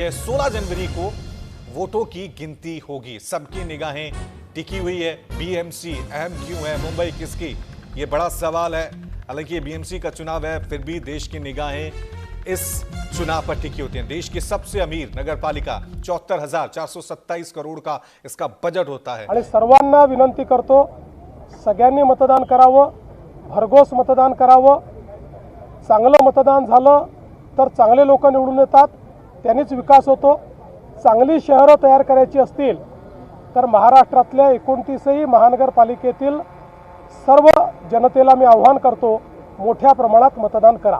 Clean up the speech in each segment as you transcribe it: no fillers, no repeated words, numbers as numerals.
ये 16 जनवरी को वोटों की गिनती होगी। सबकी निगाहें टिकी हुई है। बीएमसी अहम क्यों है, मुंबई किसकी, ये बड़ा सवाल है। हालांकि ये बीएमसी का चुनाव है, फिर भी देश की निगाहें इस चुनाव पर टिकी होती हैं। देश की सबसे अमीर नगरपालिका 74,427 करोड़ का इसका बजट होता है। आणि सर्वांना विनंती करतो, सगळ्यांनी मतदान करावं, भरघोस मतदान करावं। चांगलं मतदान झालं तर चांगले लोक निवडून येतात, त्यांनीच विकास होतो। चांगली शहरं तयार करायची असतील तर महाराष्ट्रातल्या 29ही महानगरपालिकेतील सर्व जनतेला मी आव्हान करतो, मोठ्या प्रमाणात मतदान करा।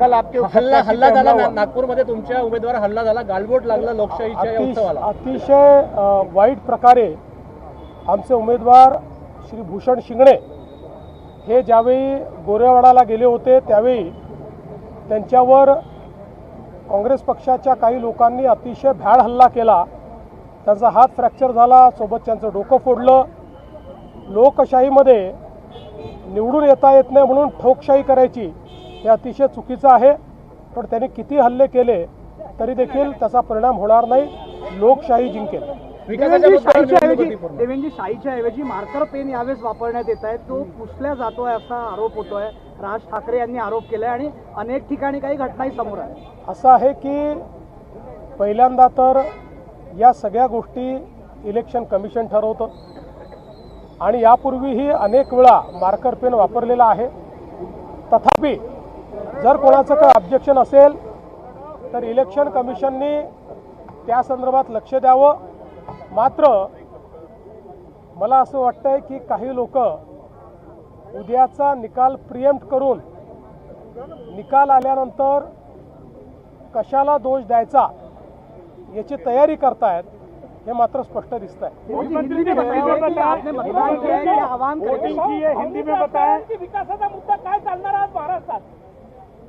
कल आपके हल्ला झाला नागपूरमध्ये, तुमच्या उमेदवार हल्ला झाला, गालबोट लागला लोकशाहीच्या या उत्सवाला। अतिशय वाईट प्रकारे आमचे उमेदवार श्री भूषण शिंगणे हे ज्यावेळी गोरेवाडाला गेले होते त्यावेळी त्यांच्यावर काँग्रेस पक्षाच्या काही लोकांनी अतिशय भ्याड हल्ला केला। त्यांचा हात फ्रॅक्चर झाला, सोबत त्यांचं डोकं फोडलं। लोकशाहीमध्ये निवडून येता येत नाही म्हणून ठोकशाही करायची हे अतिशय चुकीचं आहे। पण त्यांनी किती हल्ले केले तरी देखील त्याचा परिणाम होणार नाही, लोकशाही जिंकेल। देवेंद्रजी शाहीच्या ऐवजी मार्कर पेन यावेळेस वापरण्यात येत आहे, तो पुसल्या जातोय असा आरोप होतोय। राज ठाकरे यांनी आरोप केलाय आणि अनेक ठिकाणी काही घटनाही समोर आहे। असं आहे की पहिल्यांदा तर या सगळ्या गोष्टी इलेक्शन कमिशन ठरवतं आणि यापूर्वीही अनेक वेळा मार्कर पेन वापरलेला आहे। तथापि जर कोणाचं काही ऑब्जेक्शन असेल तर इलेक्शन कमिशननी त्या संदर्भात लक्ष द्यावं। मात्र मला असं वाटतंय की काही लोक उद्याचा निकाल प्रिएम्प्ट करून निकाल आल्यानंतर कशाला दोष द्यायचा याची तयारी करतायत, हे मात्र स्पष्ट दिसतंय। विकासाचा मुद्दा काय चालणार आज महाराष्ट्रात?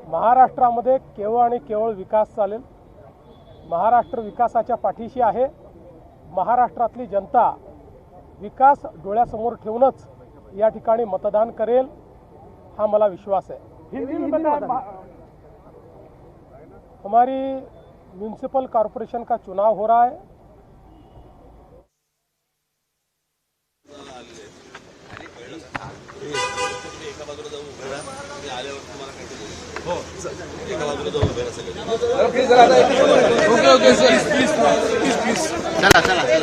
महाराष्ट्रामध्ये केवळ आणि केवळ विकास चालेल। महाराष्ट्र विकासाच्या पाठीशी आहे। महाराष्ट्रातली जनता विकास डोळ्यासमोर ठेवूनच या ठिकाणी मतदान करेल, हा मला विश्वास है। हमारी म्यूनिसिपल कॉरपोरेशन का चुनाव हो रहा है।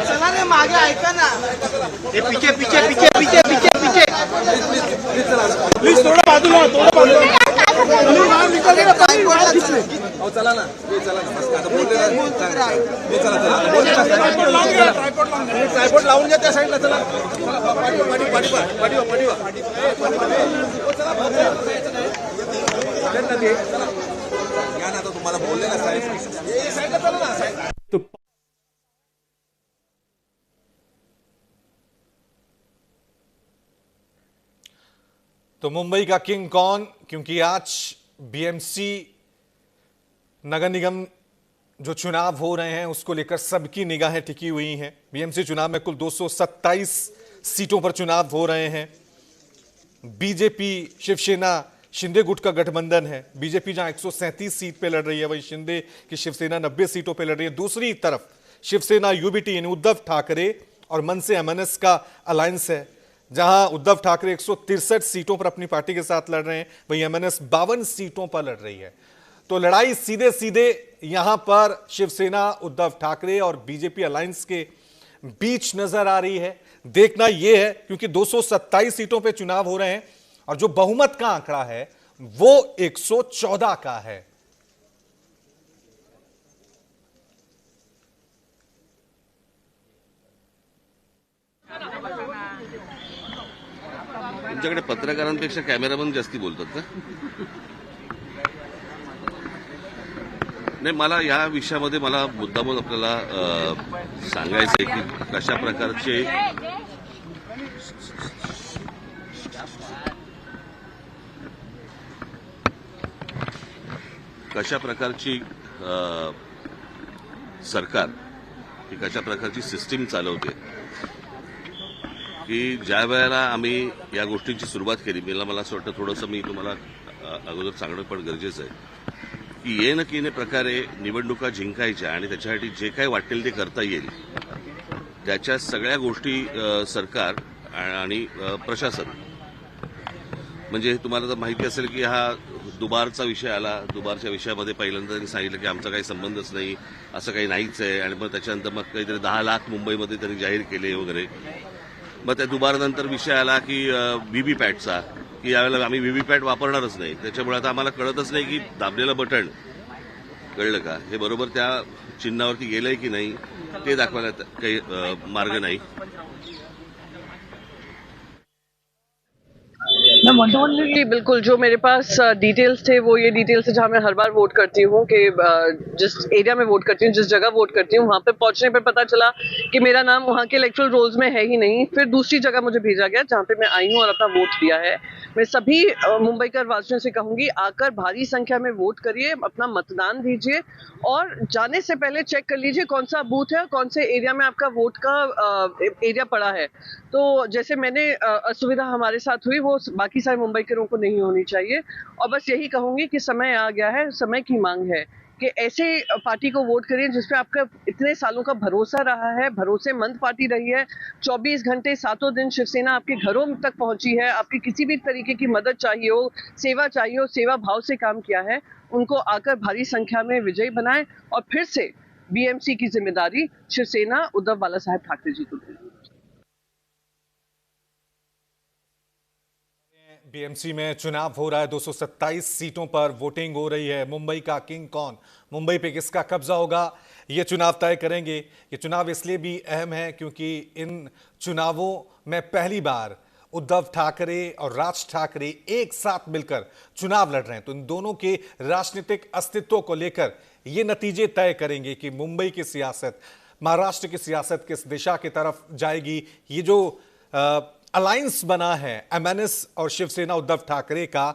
चला रे मागे ऐका ना, पीछे पीछे पीछे पीछे पीछे पीछे प्लीज थोड़ा बाजूला चला ना, ट्रायपॉड लावून घ्या त्या साईडला। चला तुम्हाला बोलले ना साईडला चला ना। तो मुंबई का किंग कौन, क्योंकि आज बीएमसी नगर निगम जो चुनाव हो रहे हैं उसको लेकर सबकी निगाहें टिकी हुई हैं। बीएमसी चुनाव में कुल 227 सीटों पर चुनाव हो रहे हैं। बीजेपी शिवसेना शिंदे गुट का गठबंधन है। बीजेपी जहां 137 सीट पे लड़ रही है, वहीं शिंदे की शिवसेना 90 सीटों पे लड़ रही है। दूसरी तरफ शिवसेना यूबीटी यानी उद्धव ठाकरे और मनसे एमएनएस का अलायंस है, जहां उद्धव ठाकरे 163 सीटों पर अपनी पार्टी के साथ लड़ रहे हैं, वहीं एमएनएस 52 सीटों पर लड़ रही है। तो लड़ाई सीधे सीधे यहां पर शिवसेना उद्धव ठाकरे और बीजेपी अलायंस के बीच नजर आ रही है। देखना यह है क्योंकि 227 सीटों पे चुनाव हो रहे हैं और जो बहुमत का आंकड़ा है वो 114 का है। तुमच्याकडे पत्रकारांपेक्षा कॅमेरामन जास्ती बोलतात का? नाही, मला या विषयामध्ये मला मुद्दामून आपल्याला सांगायचं आहे की कशा प्रकारची सरकार ही कशा प्रकारची सिस्टीम चालवते की ज्या वेळेला आम्ही या गोष्टींची सुरुवात केली, मला असं वाटतं थोडंसं मी तुम्हाला अगोदर सांगणं पण गरजेचं आहे की ये नक्कीने प्रकारे निवडणुका जिंकायच्या आणि त्याच्यासाठी जे काही वाटेल ते करता येईल त्याच्या सगळ्या गोष्टी सरकार आणि प्रशासन, म्हणजे तुम्हाला तर माहिती असेल की हा दुबारचा विषय आला. दुबारच्या विषयामध्ये पहिल्यांदा त्यांनी सांगितलं की आमचा काही संबंधच नाही, असं काही नाहीच आहे. आणि मग त्याच्यानंतर मग काहीतरी 10 लाख मुंबईमध्ये त्यांनी जाहीर केले वगैरे. मग त्या दुबारनंतर विषय आला की व्हीव्हीपॅटचा, की यावेळेला आम्ही व्हीव्हीपॅट वापरणारच नाही. त्याच्यामुळे आता आम्हाला कळतच नाही की दाबलेलं बटन, कळलं का, हे बरोबर त्या चिन्हावरती गेलंय की नाही ते दाखवायला काही मार्ग नाही. जी बिल्कुल, जो मेरे पास डिटेल्स थे वो ये डिटेल्स है जहाँ मैं हर बार वोट करती हूँ कि जिस एरिया में वोट करती हूँ, जिस जगह वोट करती हूँ, वहाँ पे पहुँचने पे पता चला कि मेरा नाम वहाँ के इलेक्टोरल रोल्स में है ही नहीं. फिर दूसरी जगह मुझे भेजा गया जहाँ पे मैं आई हूँ और अपना वोट दिया है. मैं सभी मुंबईकर वासियों से कहूंगी, आकर भारी संख्या में वोट करिए, अपना मतदान दीजिए और जाने से पहले चेक कर लीजिए कौन सा बूथ है और कौन से एरिया में आपका वोट का एरिया पड़ा है. तो जैसे मैंने असुविधा हमारे साथ हुई वो बाकी सारे मुंबईकरों को नहीं होनी चाहिए. और बस यही कहूंगी कि समय आ गया है, समय की मांग है कि ऐसे पार्टी को वोट करिए जिसपे आपका इतने सालों का भरोसा रहा है, भरोसेमंद पार्टी रही है. 24 घंटे 7 दिन शिवसेना आपके घरों तक पहुंची है. आपकी किसी भी तरीके की मदद चाहिए हो, सेवा चाहिए हो, सेवा भाव से काम किया है. उनको आकर भारी संख्या में विजयी बनाएं और फिर से बीएमसी की जिम्मेदारी शिवसेना उद्धव बाला साहेब ठाकरे जी को दें. बीएमसी में चुनाव हो रहा है, 227 सीटों पर वोटिंग हो रही है. मुंबई का किंग कौन, मुंबई पे किसका कब्जा होगा, ये चुनाव तय करेंगे. ये चुनाव इसलिए भी अहम है क्योंकि इन चुनावों में पहली बार उद्धव ठाकरे और राज ठाकरे एक साथ मिलकर चुनाव लड़ रहे हैं. तो इन दोनों के राजनीतिक अस्तित्व को लेकर ये नतीजे तय करेंगे कि मुंबई की सियासत, महाराष्ट्र की सियासत किस दिशा की तरफ जाएगी. ये जो अलायंस बना है एमएनएस और शिवसेना उद्धव ठाकरे का,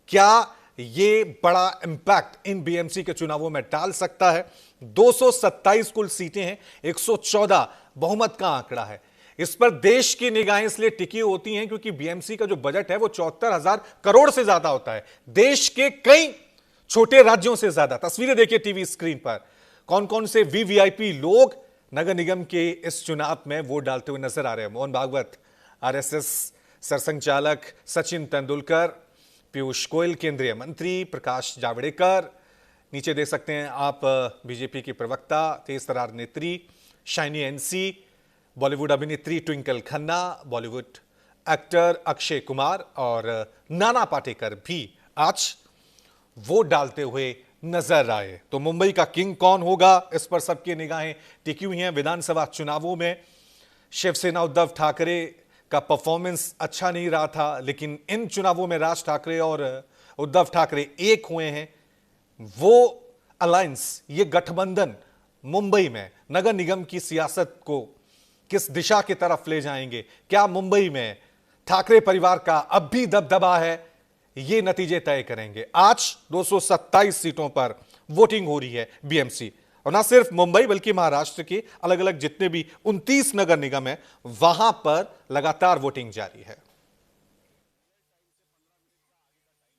क्या ये बड़ा इंपैक्ट इन बीएमसी के चुनावों में डाल सकता है. 227 कुल सीटें हैं, 114 बहुमत का आंकड़ा है. इस पर देश की निगाहें इसलिए टिकी होती हैं क्योंकि बीएमसी का जो बजट है वो 74,000 करोड़ से ज्यादा होता है, देश के कई छोटे राज्यों से ज्यादा. तस्वीरें देखिए टीवी स्क्रीन पर, कौन कौन से वीवीआईपी लोग नगर निगम के इस चुनाव में वोट डालते हुए नजर आ रहे हैं. मोहन भागवत आरएसएस सरसंघचालक, सचिन तेंदुलकर, पीयूष गोयल केंद्रीय मंत्री, प्रकाश जावड़ेकर, नीचे देख सकते हैं आप बीजेपी की प्रवक्ता तेज तर्रार नेत्री शाइनी एनसी, बॉलीवुड अभिनेत्री ट्विंकल खन्ना, बॉलीवुड एक्टर अक्षय कुमार और नाना पाटेकर भी आज वोट डालते हुए नजर आए. तो मुंबई का किंग कौन होगा, इस पर सबकी निगाहें टिकी हुई हैं. विधानसभा चुनावों में शिवसेना उद्धव ठाकरे का परफॉर्मेंस अच्छा नहीं रहा था, लेकिन इन चुनावों में राज ठाकरे और उद्धव ठाकरे एक हुए हैं. वो अलायंस, ये गठबंधन मुंबई में नगर निगम की सियासत को किस दिशा की तरफ ले जाएंगे. क्या मुंबई में ठाकरे परिवार का अब भी दबदबा है, ये नतीजे तय करेंगे. आज 227 सीटों पर वोटिंग हो रही है बीएमसी, और ना सिर्फ मुंबई बल्कि महाराष्ट्र के अलग अलग जितने भी 29 नगर निगम है वहां पर लगातार वोटिंग जारी है.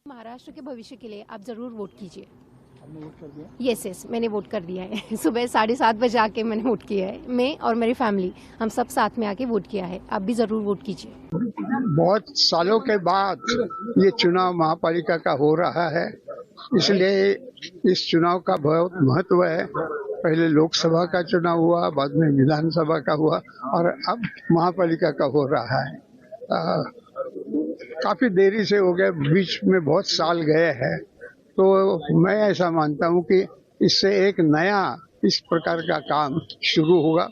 महाराष्ट्र के भविष्य के लिए आप जरूर वोट कीजिए. यस, मैंने वोट कर दिया है. सुबह 7:30 बजे आके मैंने वोट किया है. मैं और मेरी फैमिली हम सब साथ में आके वोट किया है. आप भी जरूर वोट कीजिए. बहुत सालों के बाद ये चुनाव महापालिका का हो रहा है, इसलिए इस चुनाव का बहुत महत्व है. पहले लोकसभा का चुनाव हुआ, बाद में विधानसभा का हुआ और अब महापालिका का हो रहा है. काफी देरी से हो गया, बीच में बहुत साल गए हैं. तो मैं ऐसा मानता हूं कि इससे एक नया इस प्रकार का काम शुरू होगा.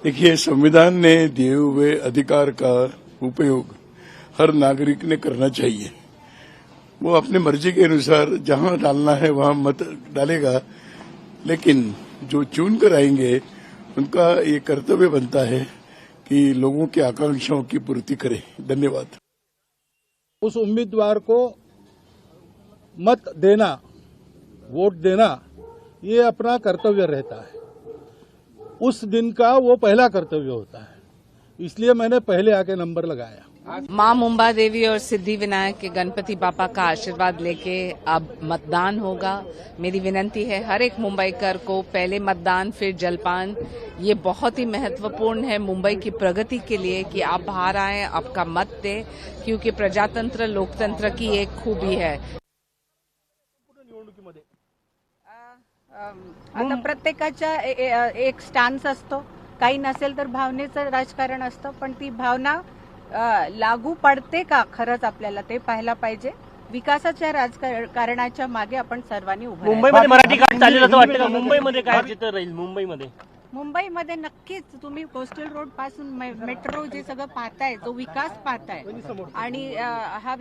देखिए, संविधान ने दिए हुए अधिकार का उपयोग हर नागरिक ने करना चाहिए. वो अपने मर्जी के अनुसार जहां डालना है वहां मत डालेगा, लेकिन जो चुन कर आएंगे उनका ये कर्तव्य बनता है कि लोगों की आकांक्षाओं की पूर्ति करें. धन्यवाद. उस उम्मीदवार को मत देना, वोट देना, ये अपना कर्तव्य रहता है. उस दिन का वो पहला कर्तव्य होता है, इसलिए मैंने पहले आके नंबर लगाया. माँ मुंबा देवी और सिद्धि विनायक के गणपति बापा का आशीर्वाद लेके अब मतदान होगा। मेरी विनती है हर एक मुंबईकर को, पहले मतदान फिर जलपान। ये बहुत ही महत्वपूर्ण है मुंबई की प्रगति के लिए कि आप बाहर आएं, आपका मत दें, क्योंकि प्रजातंत्र लोकतंत्र की एक खूबी है। आता प्रत्येकाच्या एक स्टॅन्स असतो, काही नसेल तर भावनेचं राजकारण असतं, पण ती भावना लागू पडते का खरंच आपल्याला ते पाहायला पाहिजे। विकासाच्या राजकारणाच्या मागे आपण सर्वांनी उभं राहायचं। मुंबईमध्ये मराठी कार्ड चालेल असं वाटतं का? मुंबईमध्ये काय चित्र राहील? मुंबईमध्ये नक्कीच तुम्ही कोस्टल रोड पासून मेट्रो जे सगळं पाहताय, जो विकास पाहताय आणि हा